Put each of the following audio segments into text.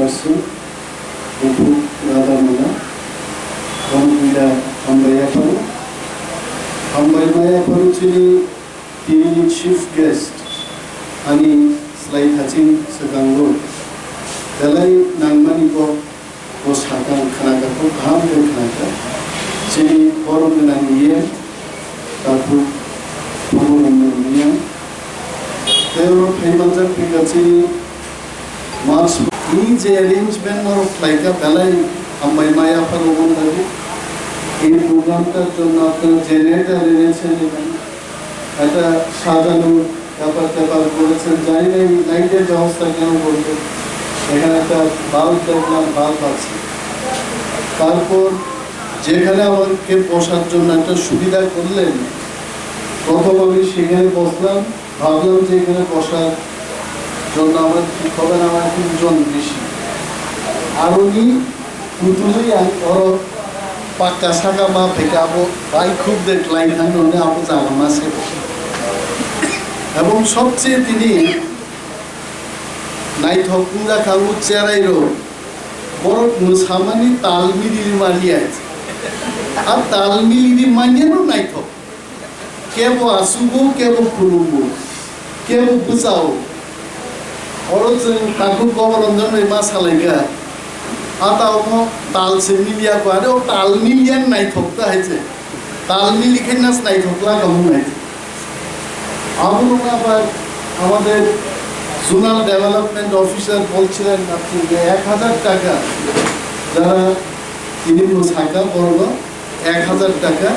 person untuk rada mana kemudian hambaya paru cini chief guest ani slide hacing seganggo dalai nangmani ko posakan khanaga ko ham de khanaga cini forum dengan ye tapu forum dunia tero paybanjar pikacini Mas ini je arrangement और flight का पहला ही हम मया पर लोगों ने ये programme का जो ना तो जनरेटर रिलेशन है ऐसा साधन क्या पर प्रोडक्शन जाने नहीं लाइट जॉब्स तक ना बोलते लेकिन ऐसा बाल तक ना बाल बात तारपर যেখানে আমাকে বসার জন্য একটা সুবিধা করলেন প্রথম আমি সেখানে বসলাম ভাবলাম যে এখানে বসার জন্য আমার কি খবর আমার তিনজন বেশি আর উনি পুতুলই আর পাক্কা শাখা মা থেকে আবো ভাই খুব দেখলাই থাকলে আবো জানাম আছে এবং সবচেয়ে তিনি নাই থকুঙ্গা খাবু চেরাইরো বড় মুসামানি তালমিলি মারিয়া আছে আর তালমিলি মানিয়েও নাই থক কেবো আসুবো কেবো ফুরুবো কেবো বুঝাও orang takut kau melonjak dari masalah ini, atau mau tal semilia kau ada, tal milian naik thokta aja, tal milikan nas naik thokla kamu naik. Aku nunggu apa, আমাদের zonal development officer বলছিলেন আপনি 1000 টাকা যারা তিনি শাখা বড় 1000 টাকা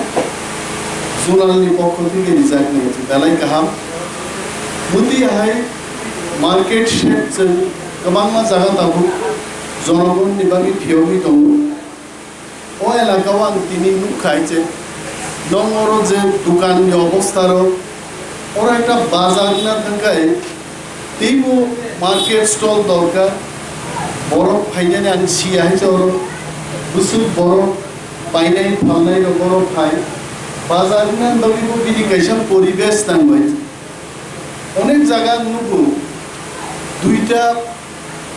zonal পক্ষ থেকে রিজার্ভ নিয়েছে বেলায় কাহাম বুদ্ধি হয় मार्केट शेड गोबां जागा दाबो जनगणनि बागै भियावि दङ ओ एलाकायाव आं दिनै नुखाय जे दङ जे दखाननि अबस्थार और একটা বাজার না থাকায় তেইবো মার্কেট স্টল দরকার বড় ফাইনানি আন সিয়া হইছে ওর বুসু বড় পাইনাই ফালনাই বড় ফাই বাজার না দবিবো বিনি কাইসা পরিবেশ নাংবাই অনেক জায়গা নুকু দুইটা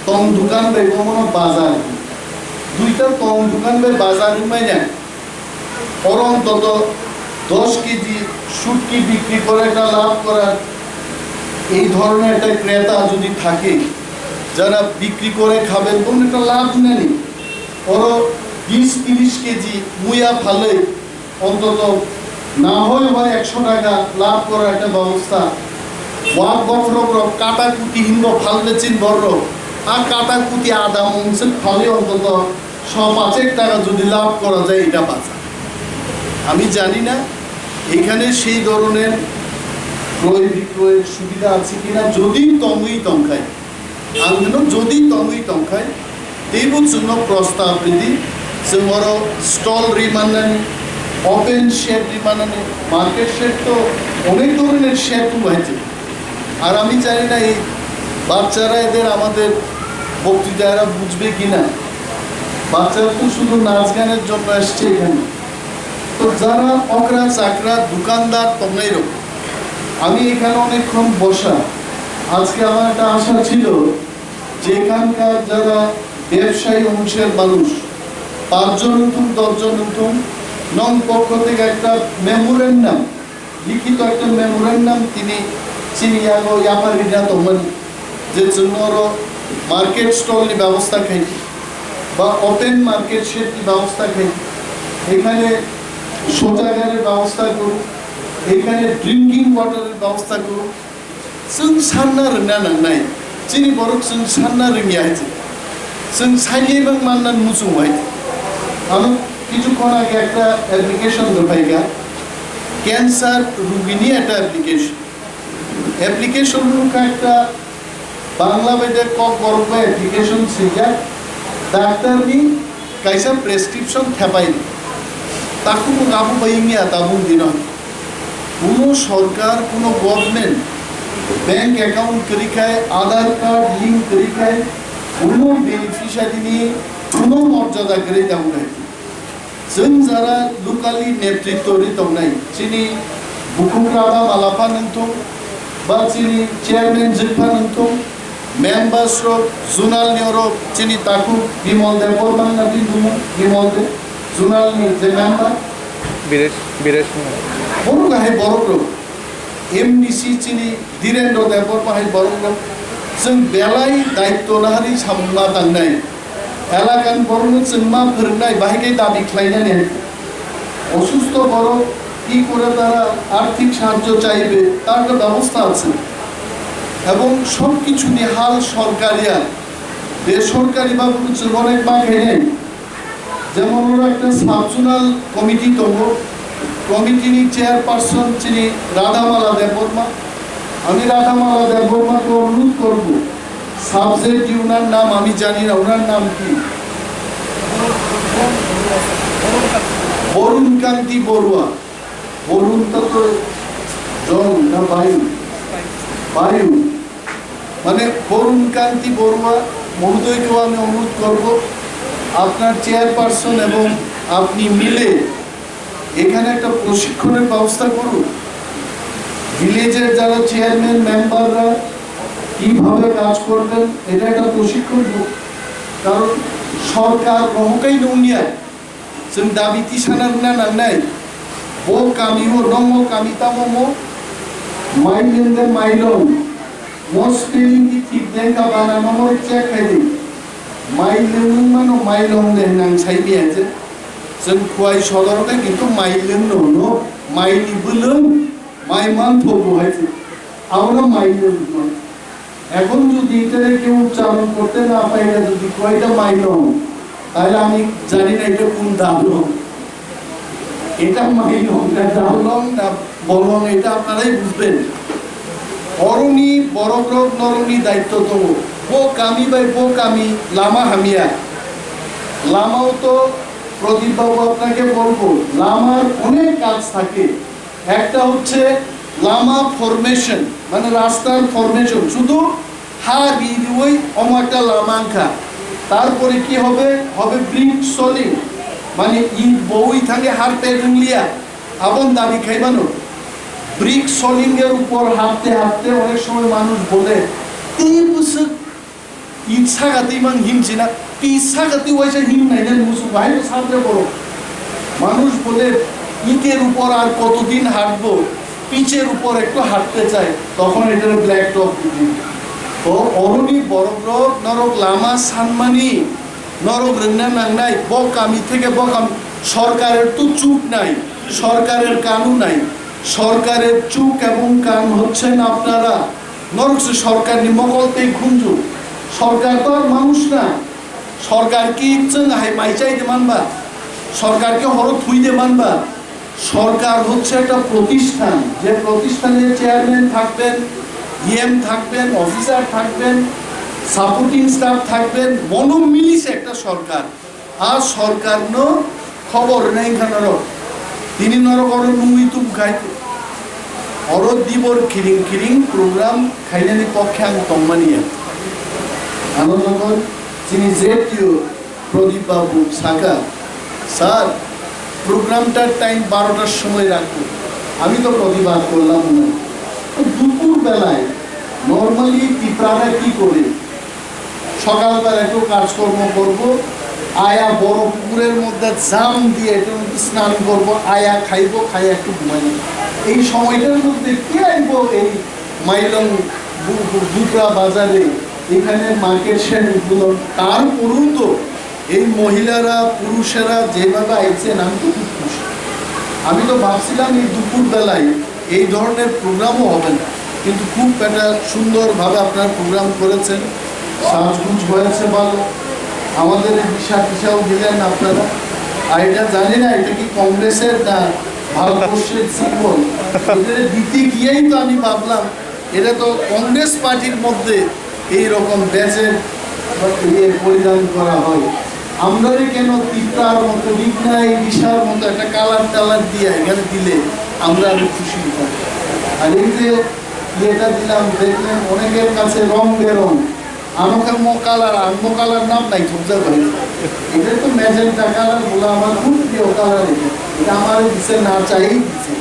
তং দোকান বেগমনো বাজার দুইটা তং দোকান বে বাজার মাইনা অন্তত 10 কেজি শুটকি বিক্রি করে একটা লাভ করার এই ধরনের একটা ক্রেতা যদি থাকে যারা বিক্রি করে খাবেন কোন একটা লাভ নেই ওর 20-30 কেজি মুয়া ফালে অন্তত না হয় 100 টাকা লাভ করার একটা ব্যবস্থা ওয়াক বফরব কাটা কুটি হিন্দ ফাললে চিন বড় আর কাটা কুটি আদা মংস ফালে অন্তত 100-5 টাকা যদি লাভ করা যায় এটা বাঁচা আমি জানি না এখানে সেই ধরনের ক্রয় বিক্রয়ের সুবিধা আছে কিনা যদি তমই তংখায় আঙ্গন যদি তমই তংখায় তেবুর জন্য প্রস্তাব দিদি जोंर स्टल रिमानानि ओपेन शेड रिमानानि मार्केट शेड तो अनेक धरनेर शेड हয়েছে আর আমি জানি না এই বাচ্চারা এদের আমাদের বক্তৃতারা বুঝবে কিনা বাচ্চারা তো শুধু নাচ গানের জন্য আসছে এখানে তো যারা অকরা চাকরা দোকানদার তোমরাই রকম আমি এখানে অনেকক্ষণ বসা আজকে আমার একটা আশা ছিল যে এখানকার যারা ব্যবসায়ী অংশের মানুষ 5 জন নতুন 10 জন নতুন নন পক্ষ থেকে একটা মেমোরেন্ডাম লিখিত একটা মেমোরেন্ডাম তিনি চিনিয়াগো ইয়াপারিনা তোমন যে জন্য মার্কেট স্টলের ব্যবস্থা খাই বা ওপেন মার্কেট শেডের ব্যবস্থা খাই এখানে শৌচাগারের ব্যবস্থা করুন এখানে ড্রিঙ্কিং ওয়াটারের ব্যবস্থা করুন जों सानना रोंना नांनाय जोंनि बर' जों सानना रोङियाहाय जों साइलेबा मानना मुसुंबाय आं কিছুক্ষণ আগে একটা অ্যাপ্লিকেশন দেখাইগা ক্যান্সার রোগীনি একটা অ্যাপ্লিকেশন রুকা একটা বাংলা বেদে কক বড় অ্যাপ্লিকেশন সিগা ডাক্তারনি কাইসা প্রেসক্রিপশন খেপাইনি তাকু গাবু বাইমিয়া তাবু দিন কোনো সরকার কোনো গভর্নমেন্ট बैंक अकाउंट करी खाए आधार कार्ड लिंक करी खाए कोनो बेनिफिशियारि नि कोनो मर्यादा करे दाउनाय जों जारा लोकाली नेतृत्वरि दंनाय चिनि बुकुमराबा मालाफा नंथं बा चिनि चेयारमैन जिफा नंथं members of zonal neuro chini taku bimol de porman na bimol de zonal ni je member বিরেশ বড় গাহে বড় লোক এমডিসি চিনি ধীরেন্দ্র দেবর পাহাই বড় লোক जों बेलाय दायित्व लानानै सामना दांनाय एलाकान बर'नो जों मा फोरोंनाय बाहायगे दाबि खालायनानै অসুস্থ বড় কি করে তারা আর্থিক সাহায্য চাইবে তার একটা ব্যবস্থা আছে এবং সব কিছু নিয়ে হাল সরকারিয়া বেসরকারি ভাবে কিছু অনেক বাকি নেই যেমন ওরা একটা সাবজোনাল কমিটি তৈরি কমিটির চেয়ারপারসন যিনি রাধামালা দেববর্মা আমি রাধামালা দেববর্মাকে অনুরোধ করব সাবজেক্ট ওনার নাম আমি জানি না ওনার নাম কি বরুণ কান্তি বড়ুয়া বরুণটা তো জল না বায়ু বায়ু মানে বরুণ কান্তি বড়ুয়া মহোদয়কেও আমি অনুরোধ করব আপনার চেয়ারপারসন এবং আপনি মিলে এখানে একটা প্রশিক্ষণের ব্যবস্থা করুন ভিলেজের যারা চেয়ারম্যান মেম্বাররা কিভাবে কাজ করবেন এটা একটা প্রশিক্ষণ কারণ সরকার রহকাই নৌনিয়া जों दाबि थिसाना नांनाय बो कामियो नमो कामितामो माइलेंदे माइलं मोस्पेलिंग की ठीक देंका बाना नमो चेक हैदि माइलें मानो माइलं दे नां साइबिया जे जों खुवाइ सदरते किन्तु माइलें नो माइनि बोलों माइ मान थोबो हैजे আমরা মাইলেं এখন যদি এটারে কেউ উচ্চারণ করতে না পারে যদি কয়টা মাইলং তাহলে আমি জানি না এটা কোন দালং এটা মাইলং না দালং না বলং এটা আপনারাই বুঝবেন অরণি বড়গ্রহ নরণি দায়িত্ব তো ও কামি বাই ও কামি লামা হামিয়া লামাও তো প্রদীপ বাবু আপনাকে বলবো লামার অনেক কাজ থাকে একটা হচ্ছে লামা ফরমেশন মানে রাস্তার ফরমেশন শুধু হার ওই একটা লামাঙ্কা তারপরে কি হবে হবে ব্রিক সলিং মানে ইট বই থাকে হার পেগুলিয়া আবন দাবি খাইবানো ব্রিক সলিং এর উপর হাঁটতে হাঁটতে অনেক সময় মানুষ বলে এই বছর ইট সাগাতে মান হিমছি না পিস সাগাতে ওইসে হিম নাই না মুসু ভাই সামনে বড় মানুষ বলে ইটের উপর আর কতদিন হাঁটবো পিচের উপর একটু হাঁটতে চাই তখন এটার ব্ল্যাক টপ দিবি তো অরণি বড়গ্রহ নরক লামা সানমানি নরক রেন্না নাংনাই বকামি থেকে বকামি সরকারের তো চুপ নাই সরকারের কানও নাই সরকারের চুপ এবং কান হচ্ছেন আপনারা নরক সরকার নিমকলতে খুঁজু সরকার তো আর মানুষ না সরকার কি ইচ্ছে না মাই চাইতে মানবা সরকারকে হর থুইতে মানবা সরকার হচ্ছে একটা প্রতিষ্ঠান যে প্রতিষ্ঠানের চেয়ারম্যান থাকবেন ডিএম থাকবেন অফিসার থাকবেন সাপোর্টিং স্টাফ থাকবেন মনো মিলিছে একটা সরকার আর সরকার নো খবর নেই খানার তিনি নরক অর নুই তুম খাইতে অর দিবর খিরিং খিরিং প্রোগ্রাম খাইনানি পক্ষে আং তম্মানিয়া আনন্দনগর যিনি জেটিও প্রদীপ বাবু সাকা স্যার প্রোগ্রামটার টাইম 12টার সময় রাখবো আমি তো প্রতিবাদ করলাম না দুপুর বেলায় নর্মালি পিঁপড়ারা কি করে সকালবেলা একটু কাজকর্ম করব আয়া বড় পুকুরের মধ্যে জাম দিয়ে এটার মধ্যে স্নান করব আয়া খাইব খাই একটু ঘুমাই এই সময়টার মধ্যে কে আইব এই মাইলং দুপুরা বাজারে এখানে মার্কেট শেডগুলো তারপরেও তো এই মহিলারা পুরুষেরা যেভাবে আইছেন আমি তো খুব খুশি আমি তো ভাবছিলাম এই দুপুর বেলায় এই ধরনের প্রোগ্রামও হবে না কিন্তু খুব একটা সুন্দরভাবে আপনারা প্রোগ্রাম করেছেন সাজগুজ হয়েছে ভালো আমাদের দিশা দিশাও দিলেন আপনারা আর এটা জানি না এটা কি কংগ্রেসের না ভারতবর্ষের সিম্বল এটা দিতে গিয়েই তো আমি ভাবলাম এটা তো কংগ্রেস পার্টির মধ্যে এইরকম ব্যাচের পরিধান করা হয় আমরা কেন পিঁপড়ার মতো ডিগনাই দিশার মতো একটা কালার টালার দিয়ে এখানে দিলে আমরা আরো খুশি হতাম আর এই যে ইয়েটা দিলাম দেখলেন অনেকের কাছে রং বেরং আমাকে কালার আনমো কালার নাম নাই সবজা ভাই এটা তো ম্যাজেন্টা কালার বলে আমার খুব প্রিয় কালার এটা আমার দিচ্ছে না চাই দিচ্ছে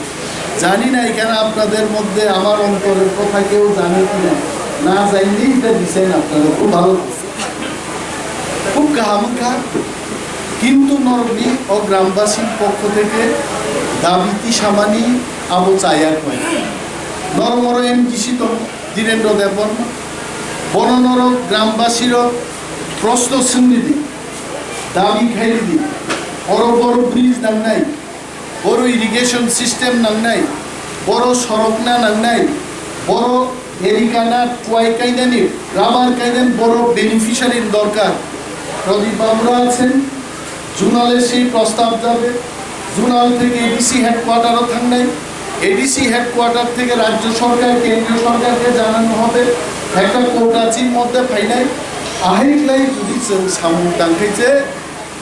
জানি না এখানে আপনাদের মধ্যে আমার অন্তরের কথা কেউ জানে কিনা না জানলেই এটা দিচ্ছেন আপনারা, খুব ভালো, খুব কাহামুখা। কিন্তু নরবি ও গ্রামবাসীর পক্ষ থেকে দাবিতি সামানি আবো চাইয়ার কয় নরমর এমডিসি তো ধীরেন্দ্র দেবন বননর গ্রামবাসীর প্রশ্ন শুনি দি দাবি খাইলি দি বড় বড় ব্রিজ নাংনাই, বড় ইরিগেশন সিস্টেম নাংনাই, বড় সড়ক না নাংনাই, বড় এরিকানা টুয়াই কাইদানি রাবার কাইদান বড় বেনিফিশিয়ারির দরকার। প্রদীপ বাবুরা আছেন, জুনালে সেই প্রস্তাব যাবে, জুনাল থেকে এডিসি হেডকোয়ার্টারও থাকনাই, এডিসি হেডকোয়ার্টার থেকে রাজ্য সরকার কেন্দ্রীয় সরকারকে জানানো হবে, একটা কোটাচির মধ্যে ফাইনাই আহেকলাই যদি সামুক দাঙ্গাইছে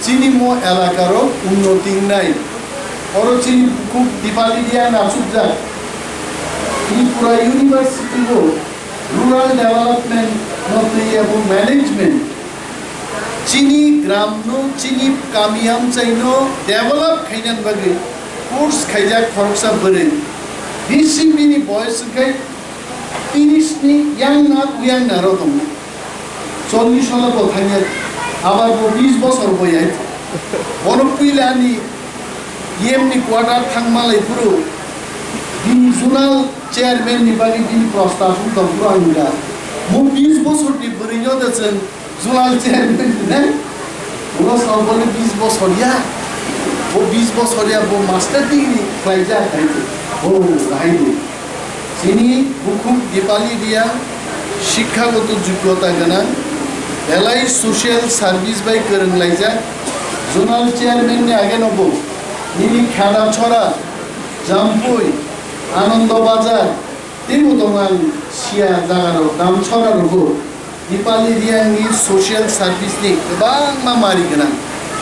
চিনিমো এলাকারও উন্নতি নাই। বড় চিনি খুব দীপালি দিয়া নাচুক যায় ত্রিপুরা ইউনিভার্সিটি রুরাল ডেভেলপমেন্ট এবং ম্যানেজমেন্ট চিনি গ্রাম চিনি কামিয়াম চাইনো ডেভেলপ খাইনান বাগে কোর্স খাইজা খরচা বরে 20 মিনি বয়স খাই 30 নি ইয়াং না রকম 40 হলে কোথায় আবার 20 বছর বইয়াই বড় পিলানি এমনি কোয়ার্টার থাকমালাই পুরো জুনাল চেয়ারম্যান নিবানি দিন প্রস্তাব পুরো আঙ্গা 20 বছর দি বরিño দেছেন জুনাল চেয়ারম্যান না পুরো সব বলে 20 বছর ইয়া ও 20 বছর ইয়া ও মাস্টার ডিগ্রি পাইজা খাইতে ও রাইনি চিনি খুব দীপালি দিয়া শিক্ষাগত যোগ্যতা গানা এলাই সোশ্যাল সার্ভিস বাই করং লাইজা জোনাল চেয়ারম্যান নি আগে নব নিনি খেলা ছড়া জামপুই আনন্দবাজার তিরুদমান সিয়া জাগারো দাম ছড়া রগো দীপালি দিয়াঙ্গি সোশ্যাল সার্ভিস নি गोबां मामारि गोनां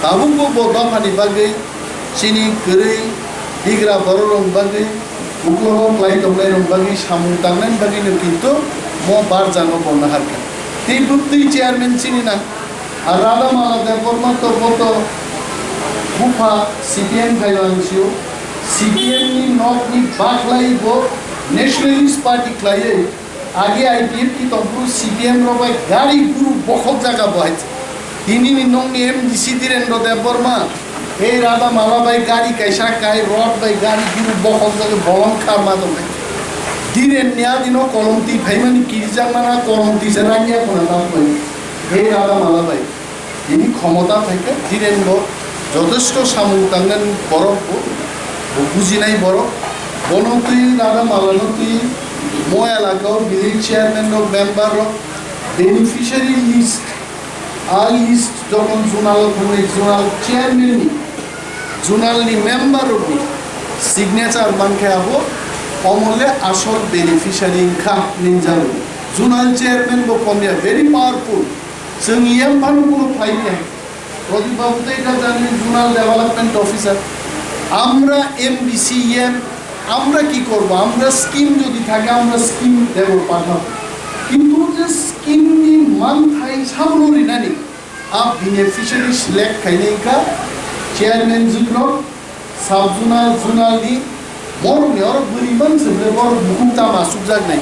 बाबुंबो बदफानि बागै चिनि गोरै दिग्रा बररं बागै उग्लरं लाई दंलायरं बागै सामु दांनायनि बागैनो किन्तु म बार जानो बनो हारगोन ती बुद्धि चेयरमैन चिनि ना আর রাধা মালা দেববর্মা তো বতো গুফা সিপিএম খাইলাংছিও সিপিএম নি নট নি বাকলাইবো ন্যাশনালিস্ট পার্টি ক্লাইয়ে আগে আইপিএফ কি তম্পুর সিপিএম রবাই গাড়ি পুরো বখত জায়গা বহাইছে তিনি নং এমডিসি ধীরেন্দ্র দেববর্মা এই রাধা মালা বাই গাড়ি কাইসা কাই রড বাই গাড়ি পুরো বখত জায়গা বলম খার মাদম ধীরেন নিয়া দিন কলমতি ভাইমানি কিরজাং মানা কলমতি সে রাঙ্গিয়া কোনা দাম পাই এই রাধা মালা বাই তিনি ক্ষমতা থেকে ধীরেন্দ্র যথেষ্ট সামুক দাঙ্গান বড় বুঝি নাই বড় বনতুই রাধা মালানতুই মো এলাকাও village chairman member beneficiary list আর লিস্ট যখন জোনাল চেয়ারম্যান নি জোনাল নি মেম্বার নি সিগনেচার বানখে আবো অমলে আসল বেনিফিশিয়ারি খা নিনজারো জোনাল চেয়ারম্যান বো কমিয়া ভেরি পাওয়ারফুল जों एम भानु কোনো ফাইনে প্রদীপ বাবু তো এটা জানেন জোনাল ডেভেলপমেন্ট অফিসার আমরা এমডিসি আমরা কি করব আমরা স্কিম যদি থাকে আমরা স্কিম দেব পাঠাবো কিন্তু যে স্কিম নি মান থাই সাবলরি নানি আপ বেনিফিশিয়ারি সিলেক্ট খাইনে কা চেয়ারম্যান জুগ্র সাব জোনাল নি মরনে আর বরিবান সে বড় মুকুতা মাসুক জাগ নাই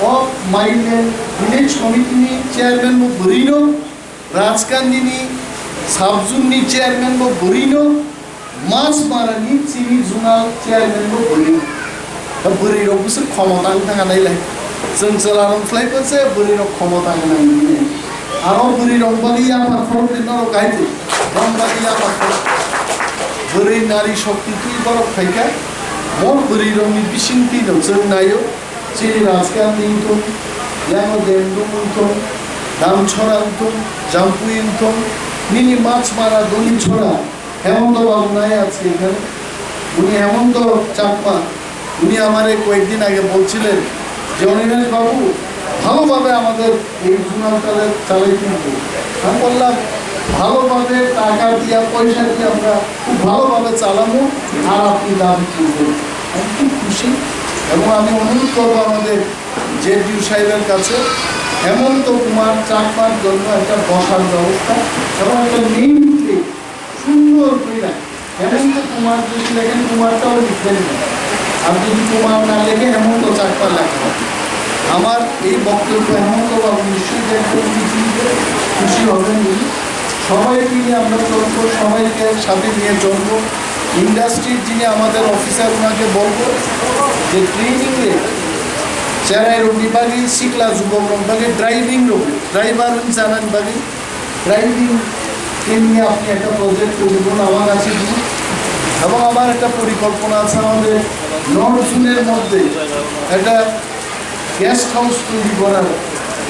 ও মাইলে ভিলেজ কমিটি নি চেয়ারম্যান বো বরিনো রাজকান্দি নি সাবজুন নি চেয়ারম্যান বো বরিনো মাস মারানি চিনি জোনাল চেয়ারম্যান বো বরিনো दा বরিনো বুঝে ক্ষমতা থাকা নাই লাই जों জেলারং ফ্লাইপছে বরিনো ক্ষমতা নাই আর বরিনো বলি আমার ফরদিন নর গাইতে রংবাদি আমার বরি নারী শক্তি তুই বড় ফাইকা মোর বরিনো নি বিশিংতি নো जों नायो চিনি রাজকান্দি তো লেমো দেন্দু তো দাম ছড়া তো জাম্পুই তো নিনি মাছ মারা দলি ছড়া হেমন্ত বাবু নাই আছে এখানে উনি হেমন্ত চাকমা উনি আমারে কয়েকদিন আগে বলছিলেন যে অনিমেষ বাবু ভালোভাবে আমাদের এই জোনালটাকে চালাইতে হবে আমি বললাম ভালোভাবে টাকা দিয়া পয়সা দিয়ে আমরা খুব ভালোভাবে চালাবো আর আপনি দাবি করবেন আমি খুব খুশি এবং আমি অনুরোধ করবো আমাদের জেডিইউ সাহেবের কাছে হেমন্ত কুমার চাকমার জন্য একটা বসার ব্যবস্থা এবং একটা মেইন সুন্দর করে হেমন্ত কুমার যদি লেখেন কুমারটাও লিখবেন না আর যদি কুমার না লেখে হেমন্ত চাকমা লেখা হবে আমার এই বক্তব্য হেমন্তবাবু নিশ্চয়ই দেখবেন, পৃথিবীতে খুশি হবেন উনি। সবাইকে নিয়ে আমরা চলবো, সবাইকে সাথে নিয়ে চলবো। ইন্ডাস্ট্রির যিনি আমাদের অফিসার, ওনাকে বলবো যে ট্রেনিংয়ে চেরাই রোগী বাকি শিখলা যুবক বাকি ড্রাইভিং রোগী ড্রাইভার জানান বাকি ড্রাইভিংকে নিয়ে আপনি একটা প্রজেক্ট করবেন আমার কাছে দিন। এবং আমার একটা পরিকল্পনা আছে, আমাদের 9 জুনের মধ্যে একটা গেস্ট হাউস তৈরি করার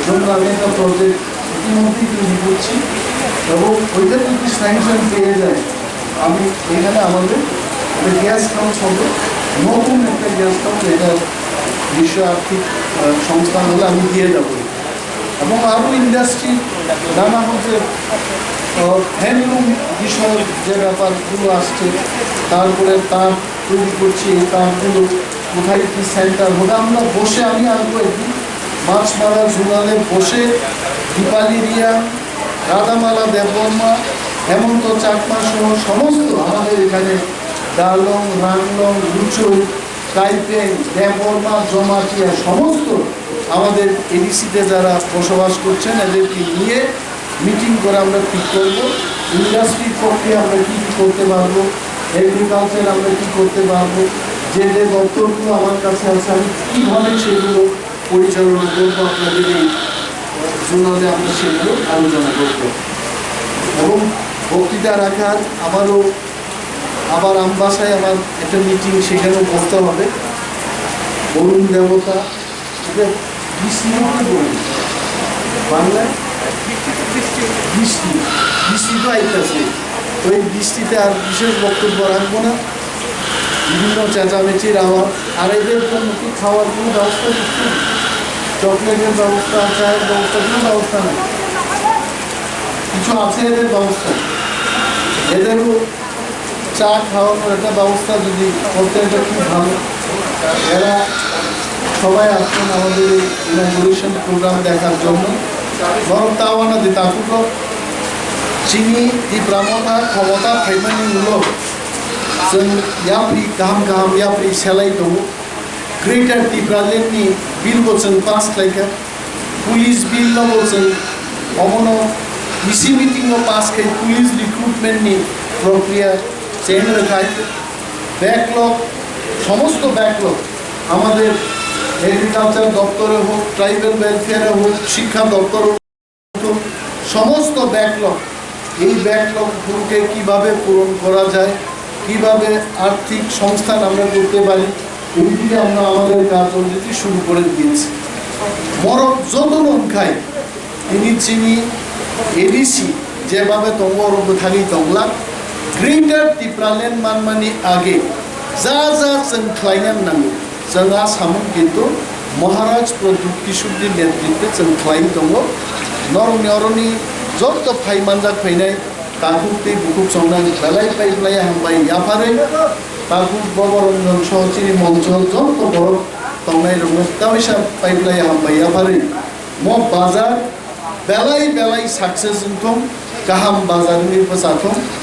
জন্য আমি একটা প্রজেক্ট ইতিমধ্যেই তৈরি করছি। এবং ওইটা যদি স্যাংশন পেয়ে যায়, আমি এখানে আমাদের একটা গেস্ট হাউস হবে, নতুন একটা গেস্ট হাউস, এটা বিশ্ব আর্থিক সংস্থান হলে আমি দিয়ে দেবো। এবং আরও ইন্ডাস্ট্রি নানা হচ্ছে হ্যান্ডলুম বিষয়ক যে ব্যাপারগুলো আসছে, তারপরে তার তৈরি করছি, এই তারগুলো কোথায় কি সেন্টার হবে, আমরা বসে আমি আসবো একদিন মাছমারা জুনালে বসে দীপালি রিয়া, রাধামালা দেববর্মা, হেমন্ত চাকমা সহ সমস্ত আমাদের এখানে ডালং, রাংলং, লুচুই, টাইপেং, দেববর্মা, জমাটিয়া সমস্ত আমাদের এডিসিতে যারা বসবাস করছেন এদেরকে নিয়ে মিটিং করে আমরা ঠিক করবো ইন্ডাস্ট্রির পক্ষে আমরা কী কী করতে পারবো, এগ্রিকালচার আমরা কী করতে পারবো, যে যে দপ্তরগুলো আমার কাছে আছে আমি কীভাবে সেগুলো পরিচালনা করবো, আপনাদের এই জোনালে আমরা সেগুলো আলোচনা করবো। এবং বক্তৃতা রাখার আমারও আবার আমবাসায় আমার একটা মিটিং, সেখানেও বসতে হবে। বরুণ দেবতা, এটা বৃষ্টি বলুন বাংলায় বৃষ্টি, বৃষ্টি তো আইতেছে, ওই বৃষ্টিতে আর বিশেষ বক্তব্য রাখবো না, বিভিন্ন চেঁচামেচির আওয়াজ। আর এদের জন্য কি খাওয়ার কোনো ব্যবস্থা করছে, চকলেটের ব্যবস্থা, চায়ের ব্যবস্থা, কোনো ব্যবস্থা নেই, কিছু আছে এদের ব্যবস্থা, এদেরও চা খাওয়ানোর একটা ব্যবস্থা যদি করতে, এটা খুব ভালো। এরা সবাই আসছেন আমাদের এই ইনগ্রেশন প্রোগ্রাম দেখার জন্য। বরং তাওয়ানা দি তাকুটো চিনি di pramona khawata phaimani ulo जों याप्रि गाहाम गाहाम याप्रि सेलाय दङ ग्रेटर टिप्रालेननि बिलबो जों पास खालायखो पुलिस बिलबो जों अमनो इसी मिटिंगआव पास खाय पुलिस रिक्रुटमेन्टनि प्रक्रिया চেঞ্জ রাখায় ব্যাকলগ, সমস্ত ব্যাকলগ আমাদের এগ্রিকালচার দপ্তরে হোক, ট্রাইবাল ওয়েলফেয়ারে হোক, শিক্ষা দপ্তরে হোক, সমস্ত ব্যাকলগ, এই ব্যাকলগগুলোকে কীভাবে পূরণ করা যায়, কীভাবে আর্থিক সংস্থান আমরা করতে পারি, এই দিকে আমরা আমাদের কাজ অলরেডি শুরু করে দিয়েছি। মরক যত নন খায় তিনি চিনি এডিসি যেভাবে তঙ্গ থাকি তংলা ग्रेटर टिप्रालेन मानमानि आगे जा जा जों खालायनो नांगौ जों आसामाव किन्तु महाराज प्रदीप किशोरनि नेतृत्वे जों खालायनो दङ। नरनि अरनि जत फाइमानजाक फैनाय ताकुते बुकुक संनाय बेलाय पाइप्लाय हामबाय याफारै ताकुक बबरंजन सहचिरि मञ्च जत बर तंनाय दङ तामिसा पाइप्लाय हामबाय याफारै म बाजार बेलाय बेलाय साक्सेस जोंथं गाहाम बाजारनि फोसाथं।